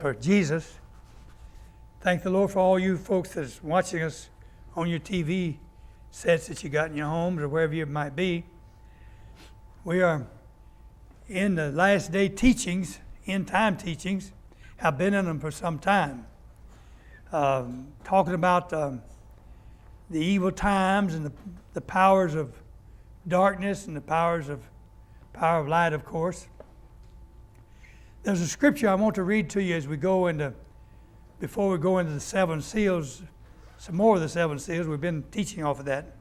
For Jesus. Thank the Lord for all you folks that's watching us on your TV sets that you got in your homes or wherever you might be. We are in the last day teachings, end time teachings. I've been in them for some time. Talking about the evil times and the powers of darkness and the power of light, of course. There's a scripture I want to read to you as we go into, before we go into the seven seals, some more of the seven seals. We've been teaching off of that.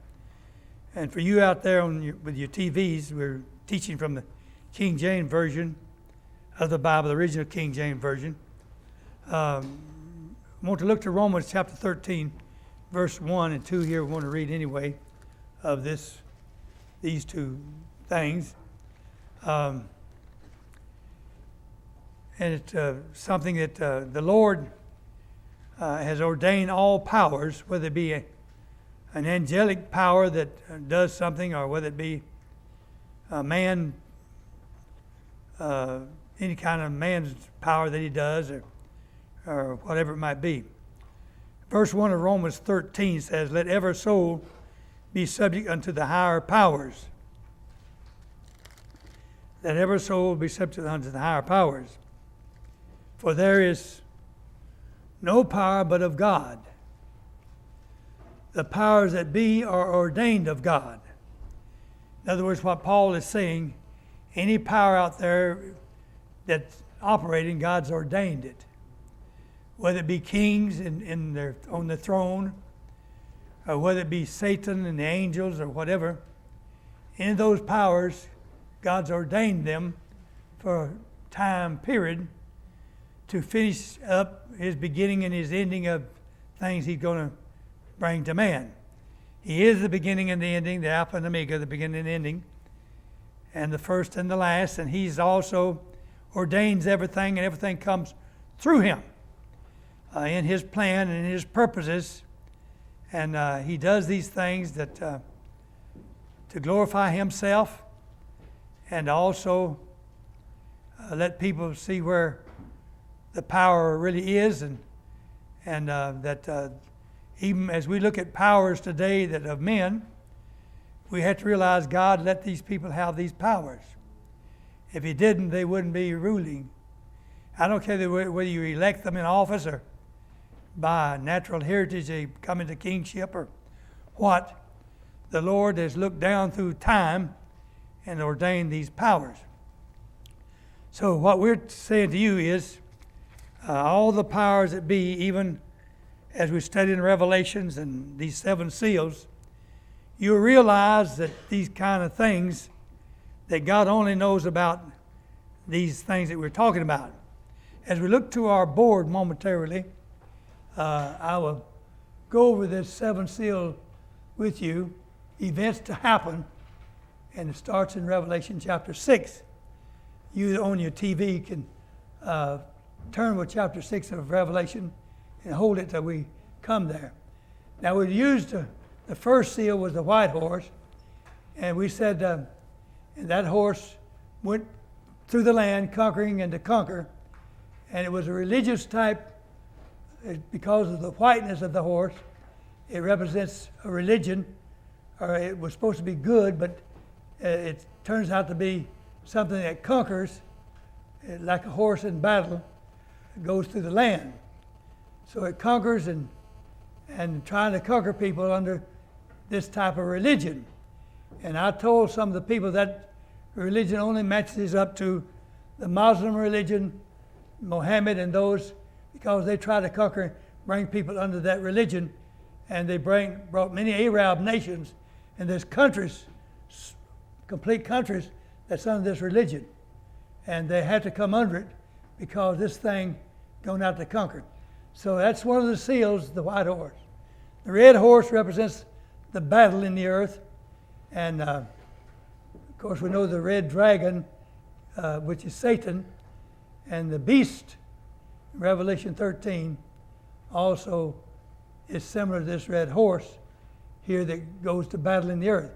And for you out there with your TVs, we're teaching from the King James Version of the Bible, the original King James Version. I want to look to Romans chapter 13, verse 1 and 2 here. We want to read anyway of these two things. And it's something that the Lord has ordained all powers, whether it be an angelic power that does something, or whether it be a man, any kind of man's power that he does, or whatever it might be. Verse 1 of Romans 13 says, "Let every soul be subject unto the higher powers." Let every soul be subject unto the higher powers. For there is no power but of God. The powers that be are ordained of God. In other words, what Paul is saying, any power out there that's operating, God's ordained it. Whether it be kings on the throne, or whether it be Satan and the angels or whatever, any of those powers, God's ordained them for a time period to finish up his beginning and his ending of things he's going to bring to man. He is the beginning and the ending, the Alpha and Omega, the beginning and ending, and the first and the last, and he's also ordains everything, and everything comes through him in his plan and in his purposes. And he does these things that to glorify himself, and also let people see where the power really is, and that even as we look at powers today that of men, we have to realize God let these people have these powers. If he didn't, they wouldn't be ruling. I don't care whether you elect them in office or by natural heritage they come into kingship or what. The Lord has looked down through time and ordained these powers. So what we're saying to you is all the powers that be, even as we study in Revelations and these seven seals, you realize that these kind of things, that God only knows about these things that we're talking about. As we look to our board momentarily, I will go over this seven seal with you, events to happen, and it starts in Revelation chapter 6. You on your TV can turn with chapter 6 of Revelation and hold it till we come there. Now we used the first seal was the white horse, and we said and that horse went through the land conquering and to conquer, and it was a religious type because of the whiteness of the horse. It represents a religion, or it was supposed to be good, but it turns out to be something that conquers, like a horse in battle. Goes through the land. So it conquers and trying to conquer people under this type of religion. And I told some of the people that religion only matches up to the Muslim religion, Mohammed and those, because they try to conquer and bring people under that religion, and they brought many Arab nations, and there's countries, complete countries, that's under this religion. And they had to come under it because this thing going out to conquer. So that's one of the seals, the white horse. The red horse represents the battle in the earth. And of course we know the red dragon, which is Satan, and the beast, Revelation 13, also is similar to this red horse here that goes to battle in the earth.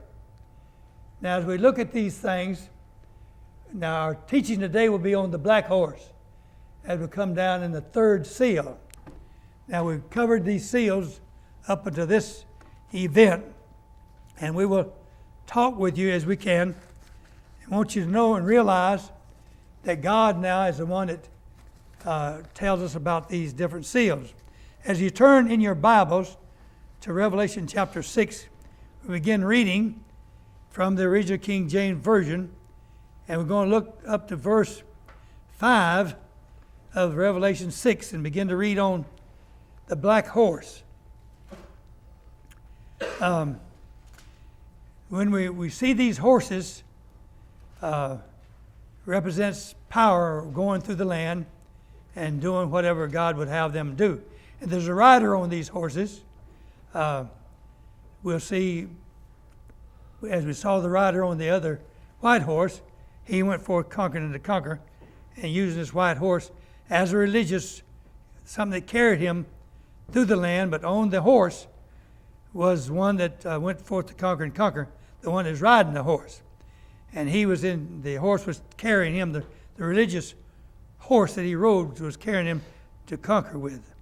Now as we look at these things, now our teaching today will be on the black horse. as we come down in the third seal. Now, we've covered these seals up until this event, and we will talk with you as we can. I want you to know and realize that God now is the one that tells us about these different seals. As you turn in your Bibles to Revelation chapter 6, we begin reading from the original King James Version, and we're going to look up to verse 5 of Revelation 6 and begin to read on the black horse. When we see these horses, represents power going through the land and doing whatever God would have them do. And there's a rider on these horses. We'll see, as we saw the rider on the other white horse, he went forth conquering and to conquer, and using this white horse as a religious, something that carried him through the land, but on the horse was one that went forth to conquer and conquer, the one that's riding the horse. And the horse was carrying him, the religious horse that he rode was carrying him to conquer with.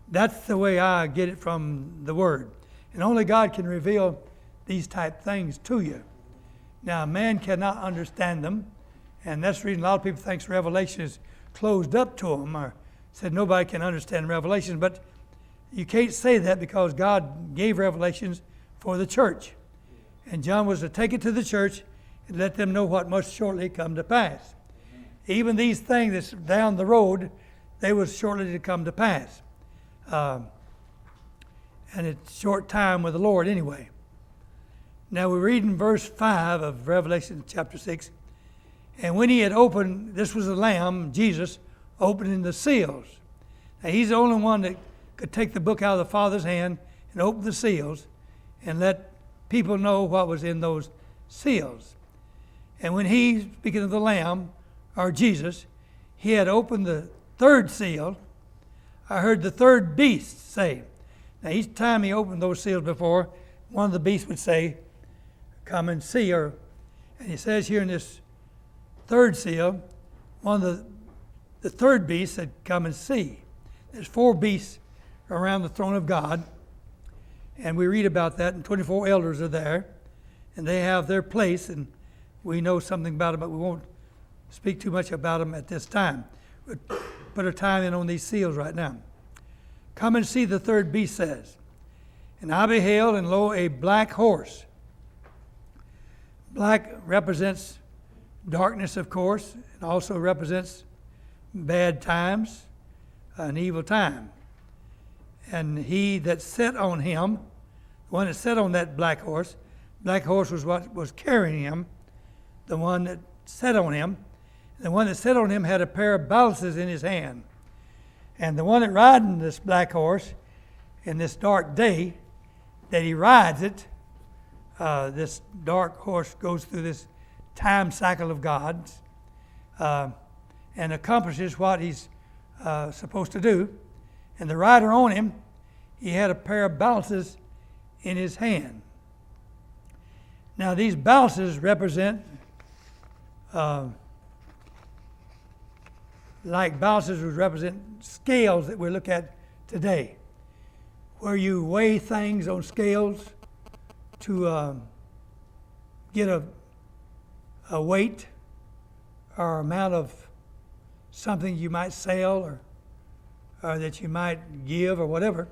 That's the way I get it from the Word. And only God can reveal these type things to you. Now, man cannot understand them, and that's the reason a lot of people think Revelation is closed up to them, or said nobody can understand Revelation. But you can't say that, because God gave Revelations for the church. And John was to take it to the church and let them know what must shortly come to pass. Even these things that's down the road, they was shortly to come to pass. And it's short time with the Lord anyway. Now we read in verse 5 of Revelation chapter 6, and when he had opened, this was the Lamb, Jesus, opening the seals. Now he's the only one that could take the book out of the Father's hand and open the seals and let people know what was in those seals. And when he, speaking of the Lamb, or Jesus, he had opened the third seal, I heard the third beast say. Now each time he opened those seals before, one of the beasts would say, "Come and see." And he says here in this third seal, one of the third beast said, "Come and see." There's 4 beasts around the throne of God, and we read about that, and 24 elders are there, and they have their place, and we know something about them, but we won't speak too much about them at this time. We'll put our time in on these seals right now. "Come and see," the third beast says. "And I beheld, and lo, a black horse." Black represents darkness, of course, and also represents bad times, an evil time. And he that sat on him, the one that sat on that black horse was what was carrying him, the one that sat on him. The one that sat on him had a pair of balances in his hand. And the one that riding this black horse in this dark day that he rides it, this dark horse goes through this time cycle of God's and accomplishes what he's supposed to do. And the rider on him, he had a pair of balances in his hand. Now these balances represent, like balances would represent scales that we look at today, where you weigh things on scales to get a weight or amount of something you might sell or that you might give or whatever.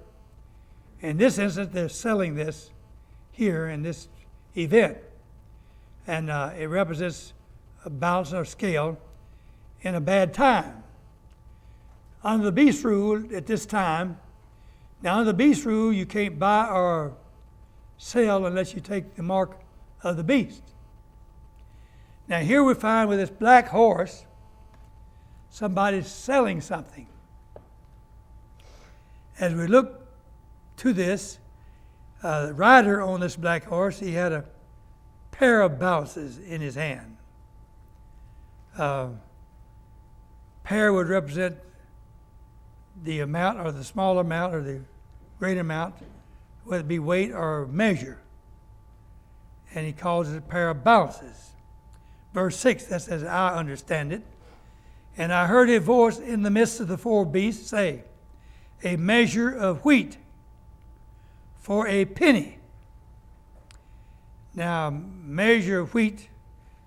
In this instance, they're selling this here in this event. And it represents a balance or scale in a bad time. Under the beast rule at this time, now under the beast rule, you can't buy or sell unless you take the mark of the beast. Now here we find with this black horse, somebody's selling something. As we look to this, the rider on this black horse, he had a pair of balances in his hand. Pair would represent the amount or the small amount or the great amount, whether it be weight or measure. And he calls it a pair of balances. Verse 6, that says, I understand it. And I heard a voice in the midst of the four beasts say, a measure of wheat for a penny. Now, measure of wheat,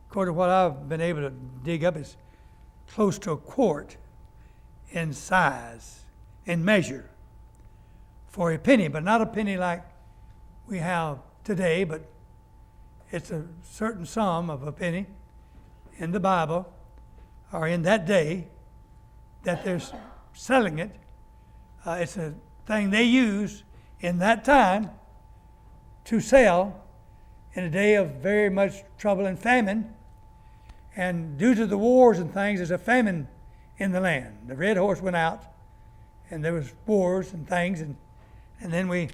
according to what I've been able to dig up, is close to a quart in size, in measure, for a penny, but not a penny like we have today, but it's a certain sum of a penny in the Bible, or in that day, that they're selling it. It's a thing they use in that time to sell in a day of very much trouble and famine. And due to the wars and things, there's a famine in the land. The red horse went out, and there was wars and things, and then we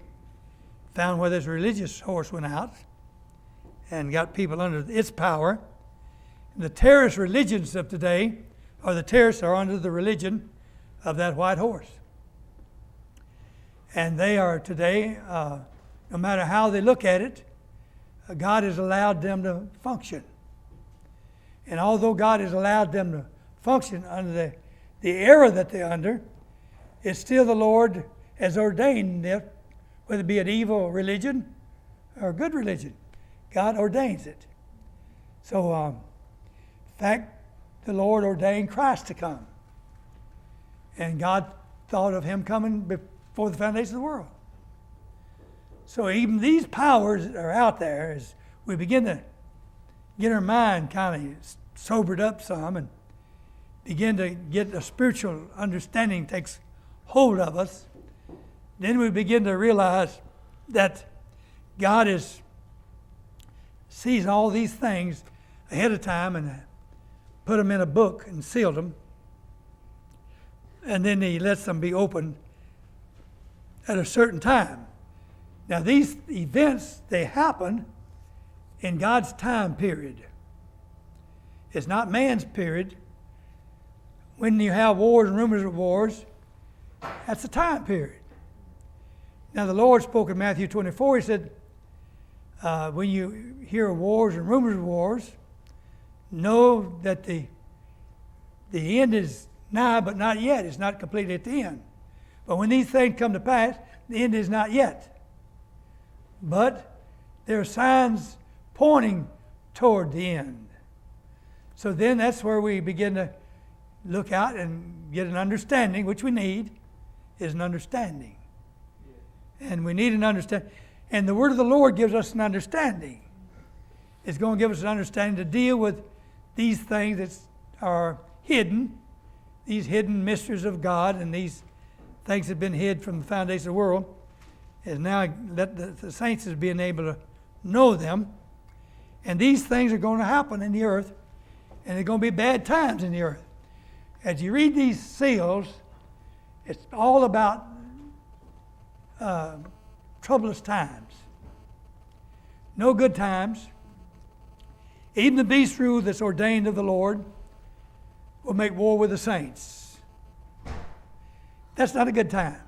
found where this religious horse went out and got people under its power. And the terrorist religions of today, or the terrorists are under the religion of that white horse. And they are today, no matter how they look at it, God has allowed them to function. And although God has allowed them to function under the era that they're under, it's still the Lord has ordained them, whether it be an evil religion or a good religion. God ordains it. So, in fact, the Lord ordained Christ to come. And God thought of him coming before the foundation of the world. So even these powers that are out there, as we begin to get our mind kind of sobered up some and begin to get a spiritual understanding takes hold of us, then we begin to realize that God sees all these things ahead of time and put them in a book and sealed them. And then he lets them be opened at a certain time. Now these events, they happen in God's time period. It's not man's period. When you have wars and rumors of wars, that's a time period. Now the Lord spoke in Matthew 24, he said, when you hear of wars and rumors of wars, know that the end is nigh, but not yet. It's not completely at the end. But when these things come to pass, the end is not yet. But there are signs pointing toward the end. So then that's where we begin to look out and get an understanding, which we need, is an understanding. And we need an understanding. And the word of the Lord gives us an understanding. It's going to give us an understanding to deal with these things that are hidden, these hidden mysteries of God, and these things that have been hid from the foundation of the world, is now that the saints is being able to know them. And these things are going to happen in the earth, and they're going to be bad times in the earth. As you read these seals, it's all about troublous times. No good times. Even the beast rule that's ordained of the Lord will make war with the saints. That's not a good time.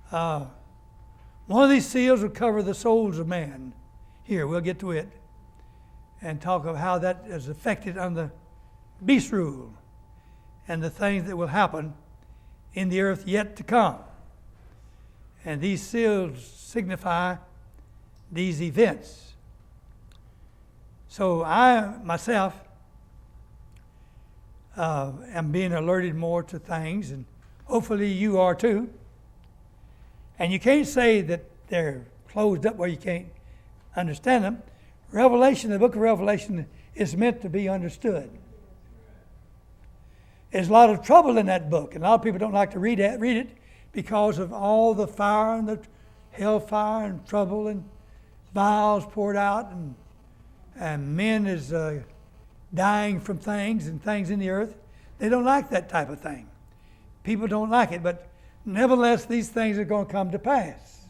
One of these seals will cover the souls of man. Here, we'll get to it and talk of how that is affected on the beast rule and the things that will happen in the earth yet to come. And these seals signify these events. So I, myself, am being alerted more to things, and hopefully you are too. And you can't say that they're closed up where you can't understand them. Revelation, the book of Revelation, is meant to be understood. There's a lot of trouble in that book, and a lot of people don't like to read it because of all the fire and the hellfire and trouble and vials poured out, and men is dying from things and things in the earth. They don't like that type of thing. People don't like it, but nevertheless, these things are going to come to pass.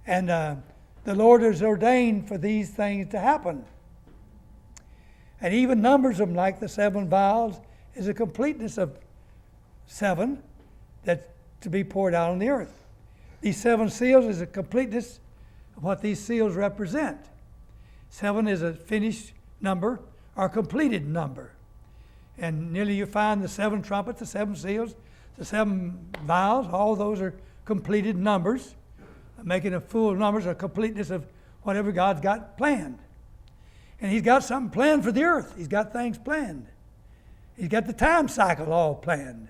And the Lord has ordained for these things to happen. And even numbers of them, like the 7 vials, is a completeness of 7 that's to be poured out on the earth. These 7 seals is a completeness of what these seals represent. 7 is a finished number or completed number. And nearly you find the 7 trumpets, the 7 seals, the 7 vials, all those are completed numbers, making a full numbers, a completeness of whatever God's got planned. And he's got something planned for the earth. He's got things planned. He's got the time cycle all planned.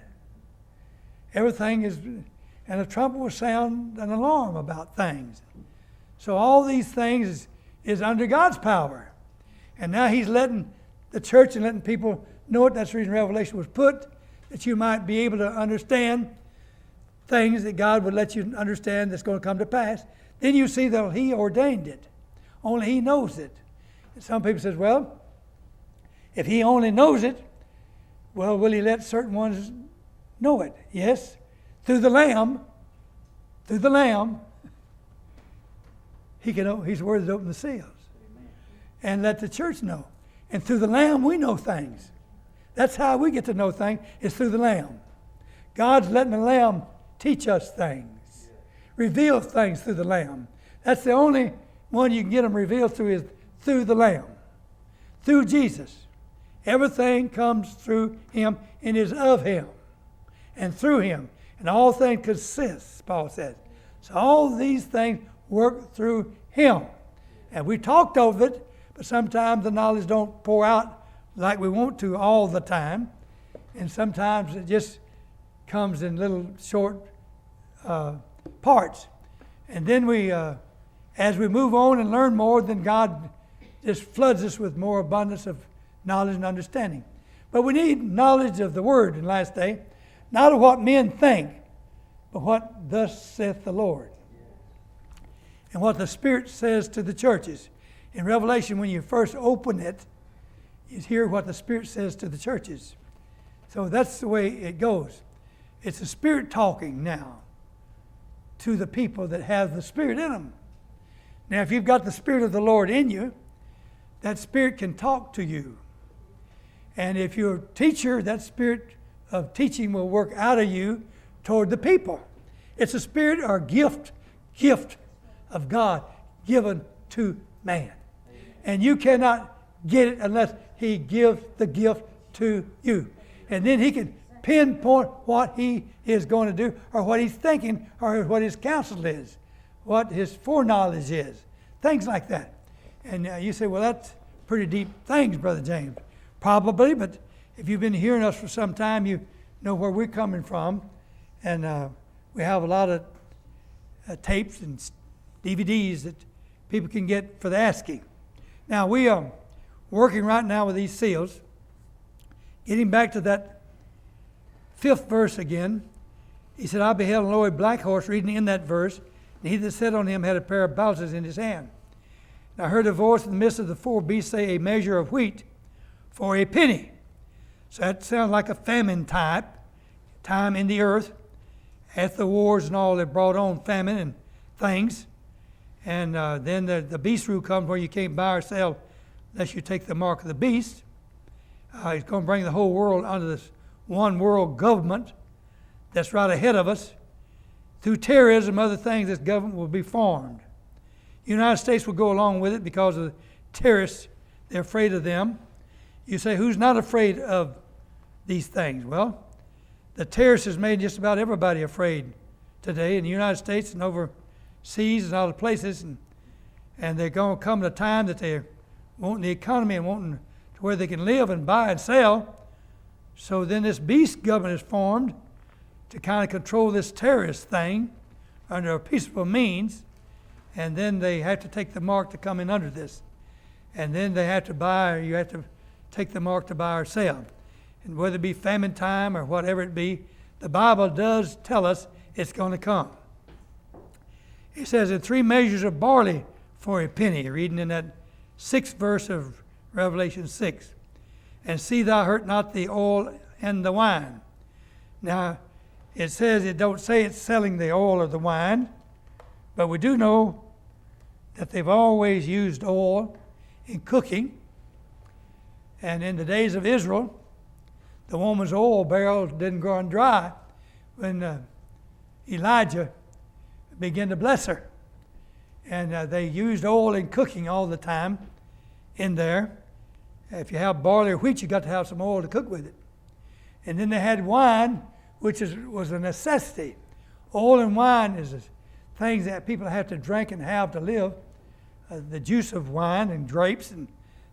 Everything is, and a trumpet will sound an alarm about things. So all these things is under God's power. And now he's letting the church and letting people know it. That's the reason Revelation was put, that you might be able to understand things that God would let you understand that's going to come to pass. Then you see that he ordained it. Only he knows it. And some people says, well, if he only knows it, well, will he let certain ones know it? Yes. Through the Lamb, he's worthy to open the seals. Amen. And let the church know. And through the Lamb, we know things. That's how we get to know things, is through the Lamb. God's letting the Lamb teach us things, reveal things through the Lamb. That's the only one you can get them revealed through, is through the Lamb, through Jesus. Everything comes through him and is of him and through him. And all things consist, Paul says. So all these things work through him. And we talked of it, but sometimes the knowledge don't pour out like we want to all the time. And sometimes it just comes in little short parts. And then as we move on and learn more, then God just floods us with more abundance of knowledge and understanding. But we need knowledge of the Word in the last day, not of what men think, but what thus saith the Lord. And what the Spirit says to the churches. In Revelation, when you first open it, you hear what the Spirit says to the churches. So that's the way it goes. It's the Spirit talking now to the people that have the Spirit in them. Now, if you've got the Spirit of the Lord in you, that Spirit can talk to you. And if you're a teacher, that Spirit of teaching will work out of you toward the people. It's a spirit or gift of God given to man. And you cannot get it unless he gives the gift to you. And then he can pinpoint what he is going to do, or what he's thinking, or what his counsel is, what his foreknowledge is, things like that. And you say, well, that's pretty deep things, Brother James. Probably, but if you've been hearing us for some time, you know where we're coming from. And we have a lot of tapes and DVDs that people can get for the asking. Now, we are working right now with these seals. Getting back to that 5th verse again, he said, I beheld, and lo, a black horse, reading in that verse, and he that sat on him had a pair of balances in his hand. And I heard a voice in the midst of the 4 beasts say, a measure of wheat for a penny. So that sounds like a famine type, time in the earth. After the wars and all, that brought on famine and things. And then the beast rule comes where you can't buy or sell unless you take the mark of the beast. He's going to bring the whole world under this one world government that's right ahead of us. Through terrorism, other things, this government will be formed. The United States will go along with it because of the terrorists. They're afraid of them. You say, who's not afraid of these things? Well, the terrorists has made just about everybody afraid today in the United States and overseas and other places. And they're going to come to a time that they're wanting the economy and wanting to where they can live and buy and sell. So then this beast government is formed to kind of control this terrorist thing under a peaceful means. And then they have to take the mark to come in under this. And then they have to buy, or you have to take the mark to buy or sell. And whether it be famine time or whatever it be, the Bible does tell us it's going to come. It says, in 3 measures of barley for a penny, reading in that 6th verse of Revelation 6. And see thou hurt not the oil and the wine. Now, it says, it don't say it's selling the oil or the wine, but we do know that they've always used oil in cooking. And in the days of Israel, the woman's oil barrel didn't run dry when Elijah began to bless her. And they used oil in cooking all the time in there. If you have barley or wheat, you got to have some oil to cook with it. And then they had wine, which was a necessity. Oil and wine is things that people have to drink and have to live. The juice of wine and grapes and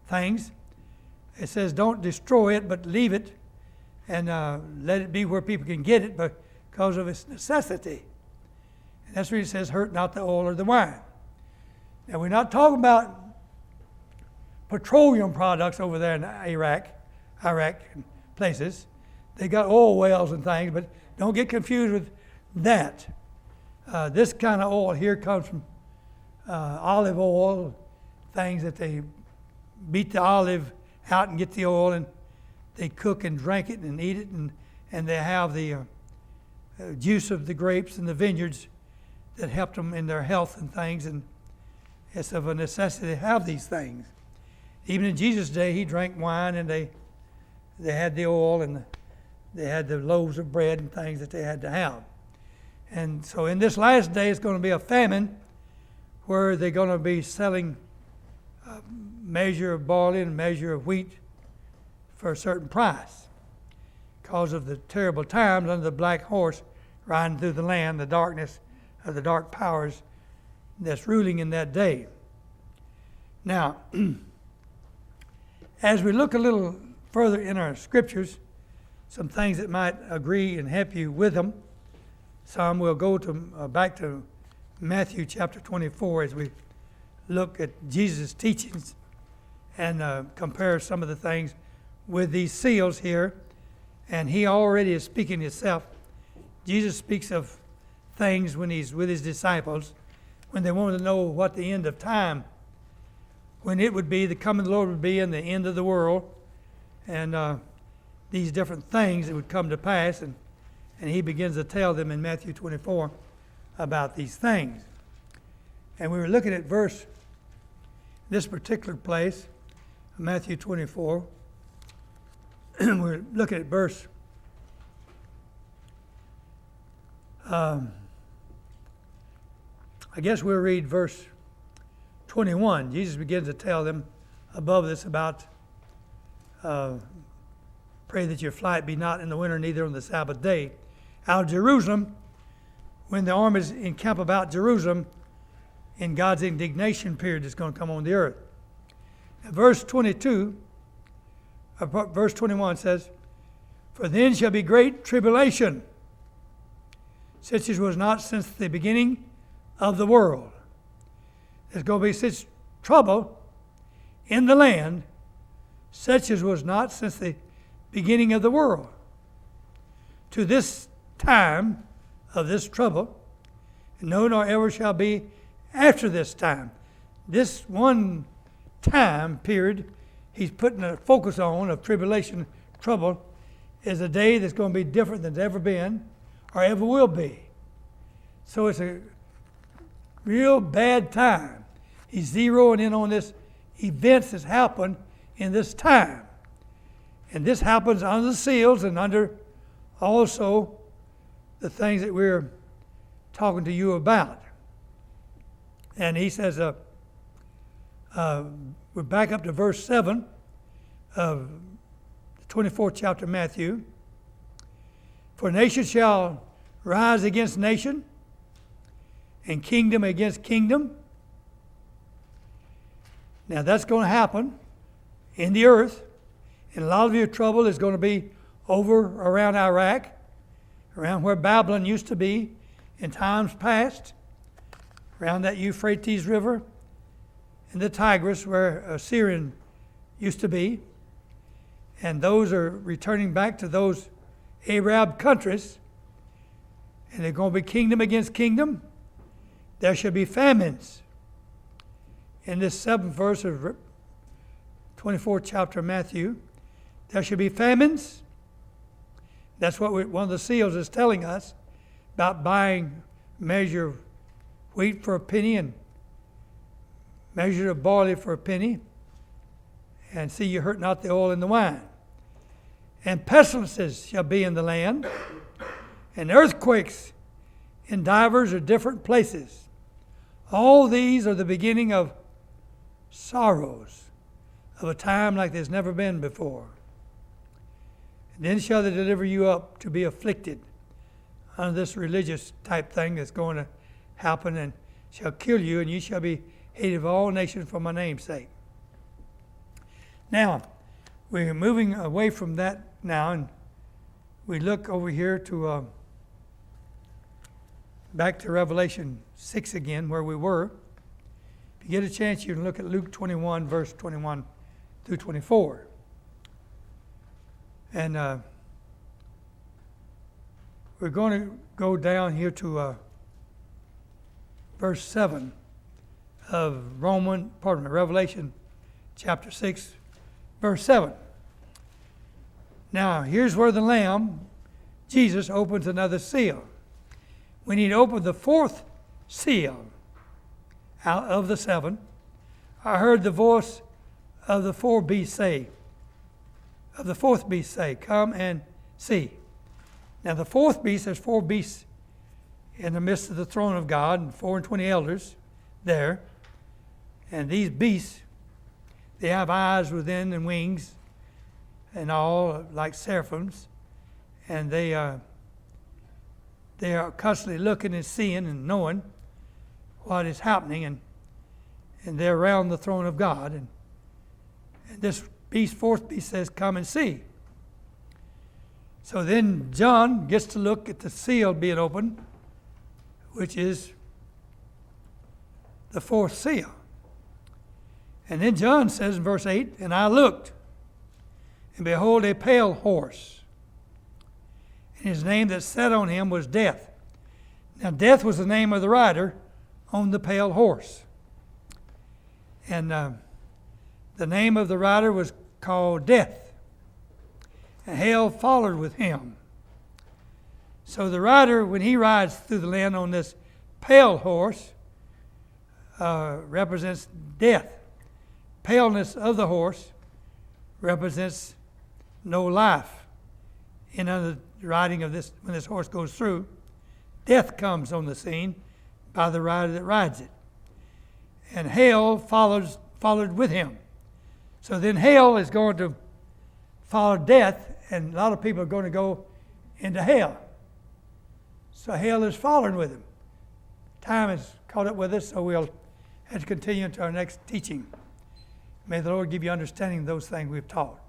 things. It says don't destroy it, but leave it and let it be where people can get it because of its necessity. And that's where it says hurt not the oil or the wine. Now we're not talking about petroleum products over there in Iraq and places. They got oil wells and things, but don't get confused with that. This kind of oil here comes from olive oil, things that they beat the olive out and get the oil, and they cook and drink it and eat it, and they have the juice of the grapes and the vineyards that helped them in their health and things, and it's of a necessity to have these things. Even in Jesus' day, he drank wine, and they had the oil, and they had the loaves of bread and things that they had to have. And so in this last day, it's going to be a famine where they're going to be selling a measure of barley and a measure of wheat for a certain price because of the terrible times under the black horse riding through the land, the darkness of the dark powers that's ruling in that day. Now, as we look a little further in our scriptures, some things that might agree and help you with them. Some we'll go to back to Matthew chapter 24 as we look at Jesus' teachings and compare some of the things with these seals here. And he already is speaking himself. Jesus speaks of things when he's with his disciples, when they wanted to know what the end of time, when it would be, the coming of the Lord would be, and the end of the world, and these different things that would come to pass. And he begins to tell them in Matthew 24 about these things. And we were looking at this particular place, Matthew 24. We're looking at verse I guess we'll read verse 21. Jesus begins to tell them above this about pray that your flight be not in the winter, neither on the Sabbath day. Out of Jerusalem, when the armies encamp about Jerusalem, in God's indignation period that's going to come on the earth. Now, verse 21 says, for then shall be great tribulation, such as was not since the beginning of the world. There's going to be such trouble in the land, such as was not since the beginning of the world. To this time of this trouble, and no nor ever shall be after this time. This one time period he's putting a focus on of tribulation, trouble, is a day that's going to be different than it's ever been or ever will be. So it's a real bad time. He's zeroing in on this events that's happened in this time. And this happens under the seals and under also the things that we're talking to you about. And he says, we're back up to verse 7 of the 24th chapter of Matthew. For nation shall rise against nation, and kingdom against kingdom. Now that's going to happen in the earth. And a lot of your trouble is going to be over around Iraq, around where Babylon used to be in times past, around that Euphrates River, and the Tigris where Assyrian used to be. And those are returning back to those Arab countries. And they're going to be kingdom against kingdom. There shall be famines. In this 7th verse of 24th chapter of Matthew, there shall be famines. That's what one of the seals is telling us about buying a measure of wheat for a penny and measure of barley for a penny, and see you hurt not the oil and the wine. And pestilences shall be in the land, and earthquakes in divers or different places. All these are the beginning of sorrows, of a time like there's never been before. And then shall they deliver you up to be afflicted under this religious type thing that's going to happen, and shall kill you, and you shall be hated of all nations for my name's sake. Now, we're moving away from that now, and we look over here to back to Revelation 6 again, where we were. If you get a chance, you can look at Luke 21, verse 21 through 24. And we're going to go down here to verse 7 of Revelation chapter 6, verse 7. Now, here's where the Lamb, Jesus, opens another seal. When he opened the fourth seal out of the seven, I heard the voice of the fourth beast say, come and see. Now the fourth beast, there's four beasts in the midst of the throne of God, and 24 elders there. And these beasts, they have eyes within and wings and all, like seraphims. And they are constantly looking and seeing and knowing what is happening, and they're around the throne of God. And this beast, fourth beast, says, come and see. So then John gets to look at the seal being opened, which is the fourth seal. And then John says in verse 8, and I looked, and behold, a pale horse. And his name that sat on him was Death. Now Death was the name of the rider on the pale horse. And the name of the rider was called Death. And hell followed with him. So the rider, when he rides through the land on this pale horse, represents death. Paleness of the horse represents no life. In the riding of this, when this horse goes through, death comes on the scene by the rider that rides it. And hell followed with him. So then hell is going to follow death, and a lot of people are going to go into hell. So hell is following with him. Time has caught up with us, so we'll have to continue into our next teaching. May the Lord give you understanding of those things we've taught.